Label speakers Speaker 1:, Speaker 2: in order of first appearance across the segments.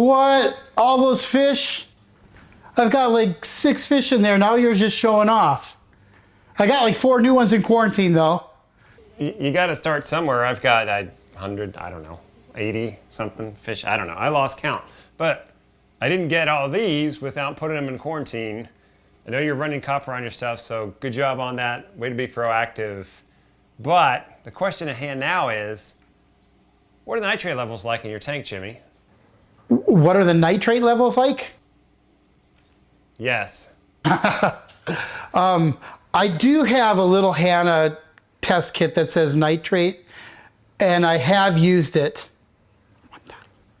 Speaker 1: What? All those fish? I've got like 6 fish in there. Now you're just showing off. I got like 4 new ones in quarantine though.
Speaker 2: You got to start somewhere. I've got 100, I don't know, 80 something fish. I don't know. I lost count. But I didn't get all these without putting them in quarantine. I know you're running copper on your stuff, so good job on that. Way to be proactive. But the question at hand now is, what are the nitrate levels like in your tank, Jimmy?
Speaker 1: What are the nitrate levels like?
Speaker 2: Yes.
Speaker 1: I do have a little Hanna test kit that says nitrate, and I have used it.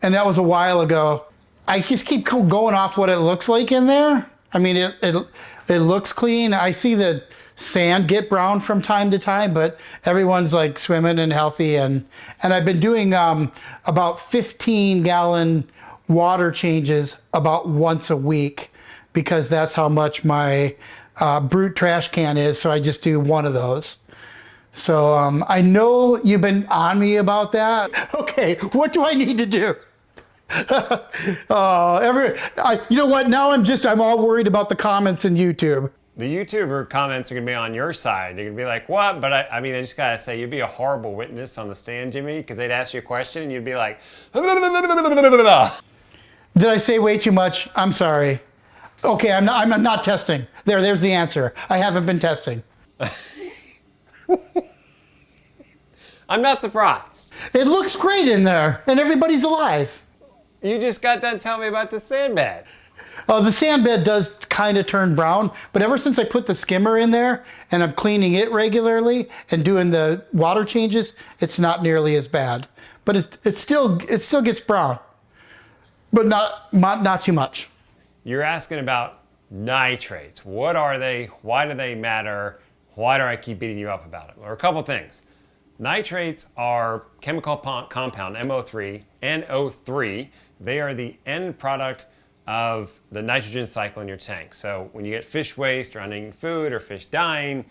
Speaker 1: And that was a while ago. I just keep going off what it looks like in there. I mean, it looks clean. I see the sand get brown from time to time, but everyone's like swimming and healthy. And I've been doing about 15-gallon water changes about once a week because that's how much my brute trash can is. So I just do one of those. So I know you've been on me about that. Okay, what do I need to do? You know what? Now I'm all worried about the comments in YouTube.
Speaker 2: The YouTuber comments are gonna be on your side. You're gonna be like, what? But I mean, I just gotta say, you'd be a horrible witness on the stand, Jimmy, because they'd ask you a question and you'd be like,
Speaker 1: did I say way too much? I'm sorry. Okay, I'm not testing. There's the answer. I haven't been testing.
Speaker 2: I'm not surprised.
Speaker 1: It looks great in there, and everybody's alive.
Speaker 2: You just got done telling me about the sand bed.
Speaker 1: Oh, the sand bed does kind of turn brown, but ever since I put the skimmer in there and I'm cleaning it regularly and doing the water changes, it's not nearly as bad. But it still gets brown, but not too much.
Speaker 2: You're asking about nitrates. What are they? Why do they matter? Why do I keep beating you up about it? Well, a couple things. Nitrates are chemical compound MO3 and O3. They are the end product of the nitrogen cycle in your tank. So when you get fish waste or uneaten food or fish dying,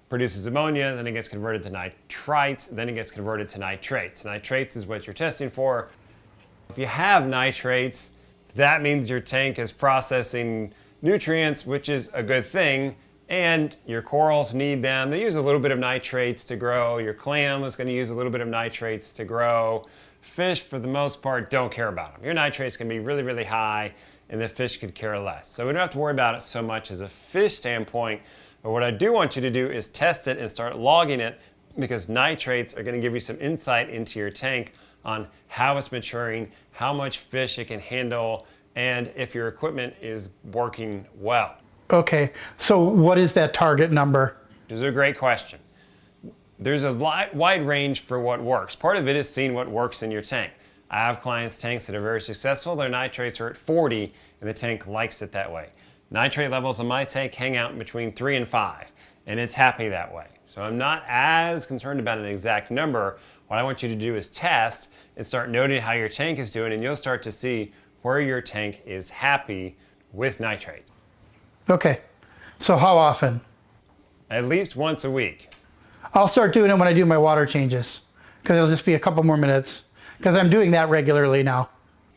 Speaker 2: produces ammonia, then it gets converted to nitrites, then it gets converted to nitrates. Nitrates is what you're testing for. If you have nitrates, that means your tank is processing nutrients, which is a good thing, and your corals need them. They use a little bit of nitrates to grow. Your clam is going to use a little bit of nitrates to grow. Fish, for the most part, don't care about them. Your nitrates can be really, really high, and the fish could care less. So we don't have to worry about it so much as a fish standpoint. But what I do want you to do is test it and start logging it, because nitrates are going to give you some insight into your tank on how it's maturing, how much fish it can handle, and if your equipment is working well.
Speaker 1: Okay, so what is that target number?
Speaker 2: This is a great question. There's a wide range for what works. Part of it is seeing what works in your tank. I have clients' tanks that are very successful. Their nitrates are at 40, and the tank likes it that way. Nitrate levels in my tank hang out between 3 and 5, and it's happy that way. So I'm not as concerned about an exact number. What I want you to do is test and start noting how your tank is doing, and you'll start to see where your tank is happy with nitrates.
Speaker 1: Okay, so how often?
Speaker 2: At least once a week.
Speaker 1: I'll start doing it when I do my water changes, because it'll just be a couple more minutes, because I'm doing that regularly now.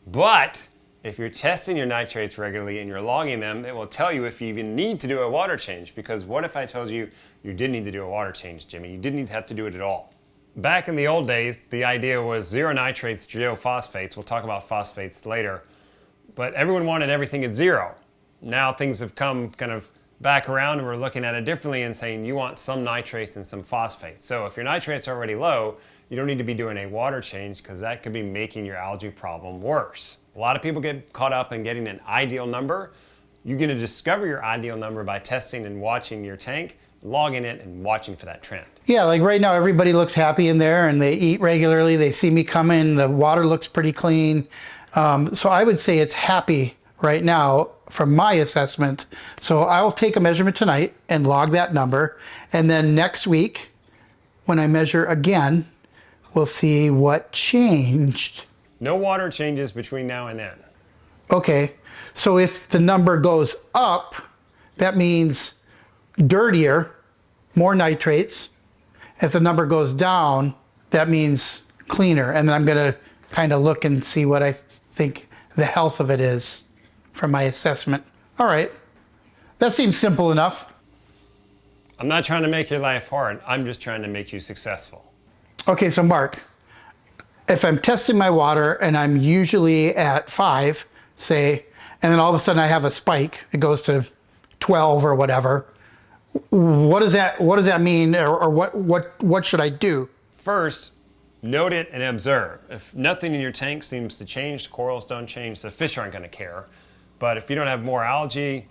Speaker 2: But if you're testing your nitrates regularly and you're logging them, it will tell you if you even need to do a water change, because what if I told you you didn't need to do a water change, Jimmy? You didn't have to do it at all. Back in the old days, the idea was zero nitrates, zero phosphates. We'll talk about phosphates later. But everyone wanted everything at zero. Now things have come kind of back around, and we're looking at it differently and saying you want some nitrates and some phosphates. So if your nitrates are already low, you don't need to be doing a water change, because that could be making your algae problem worse. A lot of people get caught up in getting an ideal number. You're going to discover your ideal number by testing and watching your tank, logging it, and watching for that trend.
Speaker 1: Yeah, like right now everybody looks happy in there, and they eat regularly. They see me come in, the water looks pretty clean. So I would say it's happy right now from my assessment. So I'll take a measurement tonight and log that number. And then next week, when I measure again, we'll see what changed.
Speaker 2: No water changes between now and then.
Speaker 1: Okay, so if the number goes up, that means dirtier, more nitrates. If the number goes down, that means cleaner. And then I'm gonna kind of look and see what I think the health of it is from my assessment. All right. That seems simple enough.
Speaker 2: I'm not trying to make your life hard. I'm just trying to make you successful.
Speaker 1: Okay, so Mark, if I'm testing my water and I'm usually at 5, say, and then all of a sudden I have a spike, it goes to 12 or whatever. What does that mean, or what should I do?
Speaker 2: First, note it and observe. If nothing in your tank seems to change, the corals don't change, the fish aren't going to care. But if you don't have more algae,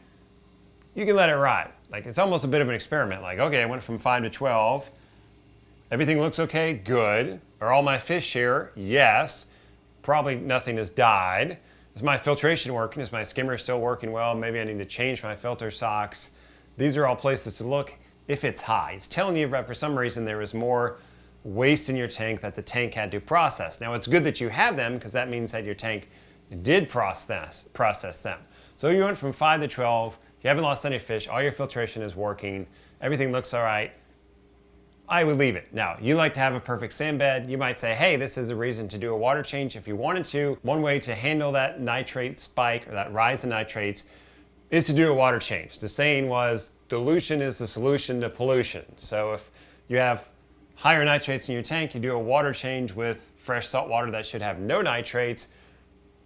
Speaker 2: you can let it ride. Like, it's almost a bit of an experiment. Like, okay, I went from 5 to 12. Everything looks okay, good. Are all my fish here? Yes. Probably nothing has died. Is my filtration working? Is my skimmer still working well? Maybe I need to change my filter socks. These are all places to look if it's high. It's telling you that for some reason there was more waste in your tank that the tank had to process. Now, it's good that you have them because that means that your tank did process them. So you went from 5 to 12, you haven't lost any fish, all your filtration is working, everything looks all right. I would leave it. Now, you like to have a perfect sand bed. You might say, hey, this is a reason to do a water change if you wanted to. One way to handle that nitrate spike or that rise in nitrates is to do a water change. The saying was, dilution is the solution to pollution. So if you have higher nitrates in your tank, you do a water change with fresh salt water that should have no nitrates,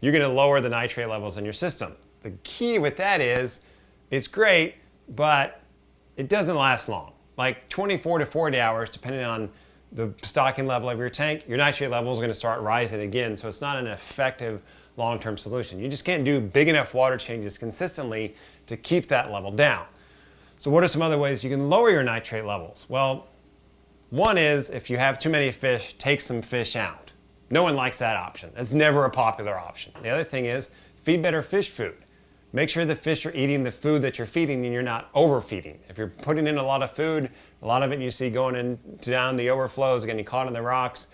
Speaker 2: you're gonna lower the nitrate levels in your system. The key with that is, it's great, but it doesn't last long. Like 24 to 40 hours, depending on the stocking level of your tank, your nitrate level is going to start rising again. So it's not an effective long-term solution. You just can't do big enough water changes consistently to keep that level down. So what are some other ways you can lower your nitrate levels? Well, one is if you have too many fish, take some fish out. No one likes that option. That's never a popular option. The other thing is feed better fish food. Make sure the fish are eating the food that you're feeding and you're not overfeeding. If you're putting in a lot of food, a lot of it you see going in down the overflows, getting caught in the rocks,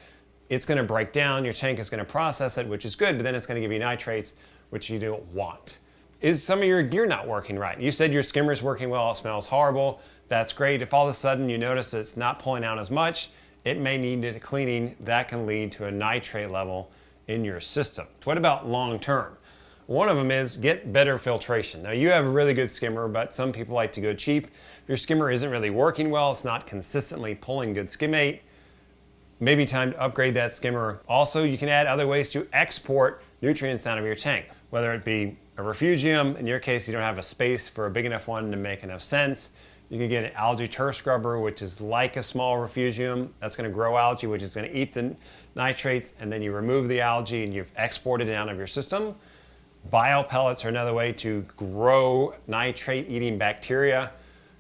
Speaker 2: it's going to break down. Your tank is going to process it, which is good, but then it's going to give you nitrates, which you don't want. Is some of your gear not working right? You said your skimmer's working well, it smells horrible. That's great. If all of a sudden you notice it's not pulling out as much, it may need a cleaning. That can lead to a nitrate level in your system. What about long term? One of them is get better filtration. Now, you have a really good skimmer, but some people like to go cheap. If your skimmer isn't really working well, it's not consistently pulling good skimmate, maybe time to upgrade that skimmer. Also, you can add other ways to export nutrients out of your tank, whether it be a refugium. In your case, you don't have a space for a big enough one to make enough sense. You can get an algae turf scrubber, which is like a small refugium. That's going to grow algae, which is going to eat the nitrates, and then you remove the algae and you've exported it out of your system. Biopellets are another way to grow nitrate-eating bacteria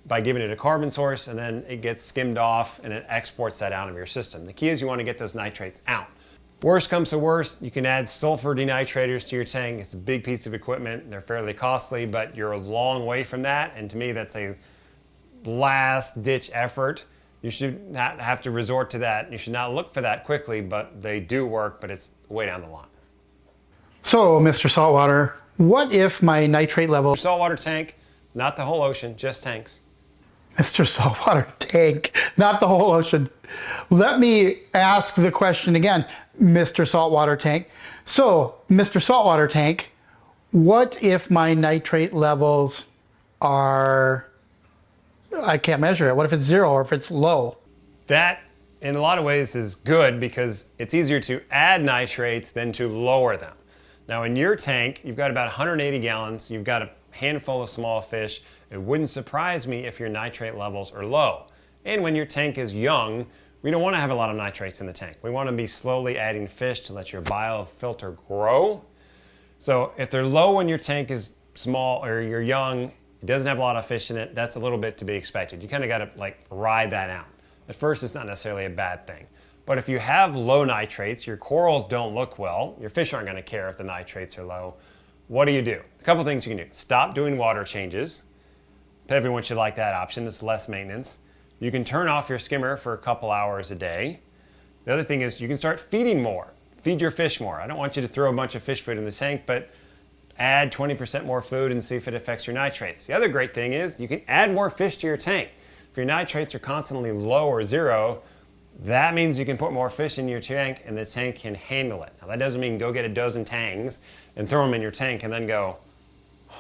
Speaker 2: by giving it a carbon source, and then it gets skimmed off and it exports that out of your system. The key is you want to get those nitrates out. Worst comes to worst, you can add sulfur denitrators to your tank. It's a big piece of equipment. They're fairly costly, but you're a long way from that, and to me that's a last-ditch effort. You should not have to resort to that. You should not look for that quickly, but they do work, but it's way down the line.
Speaker 1: So, Mr. Saltwater, what if my nitrate level...
Speaker 2: Saltwater tank, not the whole ocean, just tanks.
Speaker 1: Mr. Saltwater tank, not the whole ocean. Let me ask the question again, Mr. Saltwater tank. So, Mr. Saltwater tank, what if my nitrate levels are... I can't measure it. What if it's 0 or if it's low?
Speaker 2: That, in a lot of ways, is good because it's easier to add nitrates than to lower them. Now, in your tank, you've got about 180 gallons. You've got a handful of small fish. It wouldn't surprise me if your nitrate levels are low. And when your tank is young, we don't want to have a lot of nitrates in the tank. We want to be slowly adding fish to let your biofilter grow. So if they're low when your tank is small or you're young, it doesn't have a lot of fish in it, that's a little bit to be expected. You kind of got to ride that out. At first, it's not necessarily a bad thing. But if you have low nitrates, your corals don't look well, your fish aren't going to care if the nitrates are low, what do? A couple things you can do. Stop doing water changes. Everyone should like that option. It's less maintenance. You can turn off your skimmer for a couple hours a day. The other thing is you can start feeding more. Feed your fish more. I don't want you to throw a bunch of fish food in the tank, but add 20% more food and see if it affects your nitrates. The other great thing is you can add more fish to your tank. If your nitrates are constantly low or 0, That means you can put more fish in your tank and the tank can handle it. Now that doesn't mean go get a dozen tangs and throw them in your tank and then go,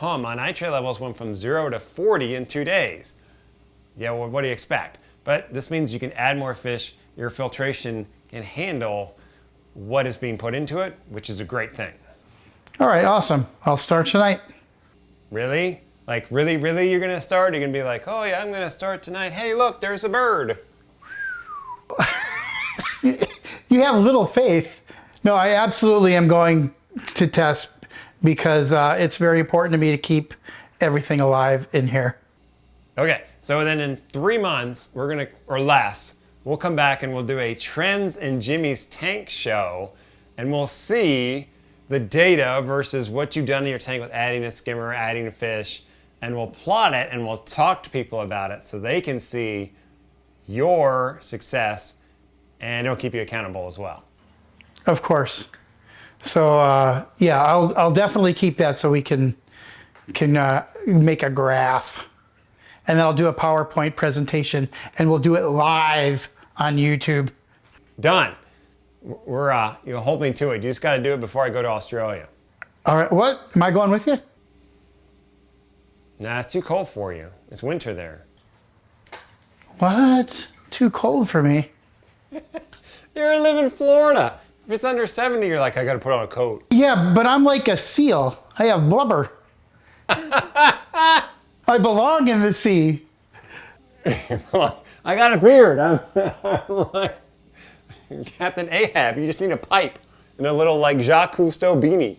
Speaker 2: my nitrate levels went from 0 to 40 in 2 days. Yeah, well, what do you expect? But this means you can add more fish. Your filtration can handle what is being put into it, which is a great thing.
Speaker 1: All right, awesome. I'll start tonight.
Speaker 2: Really? Like, really, you're gonna start? You're gonna be like, oh yeah, I'm gonna start tonight. Hey, look, there's a bird.
Speaker 1: You have little faith. No, I absolutely am going to test because it's very important to me to keep everything alive in here.
Speaker 2: Okay, so then in 3 months, or less, we'll come back and we'll do a Trends in Jimmy's Tank show, and we'll see the data versus what you've done in your tank with adding a skimmer, adding a fish, and we'll plot it and we'll talk to people about it so they can see your success and it'll keep you accountable as well.
Speaker 1: Of course. So yeah, I'll definitely keep that so we can make a graph, and then I'll do a PowerPoint presentation and we'll do it live on YouTube.
Speaker 2: Done. We're holding me to it. You just got to do it before I go to Australia.
Speaker 1: All right, what? Am I going with you?
Speaker 2: Nah, it's too cold for you. It's winter there.
Speaker 1: What? Too cold for me.
Speaker 2: You live in Florida. If it's under 70, you're like, I got to put on a coat.
Speaker 1: Yeah, but I'm like a seal. I have blubber. I belong in the sea.
Speaker 2: I got a beard. I'm like Captain Ahab. You just need a pipe and a little like Jacques Cousteau beanie.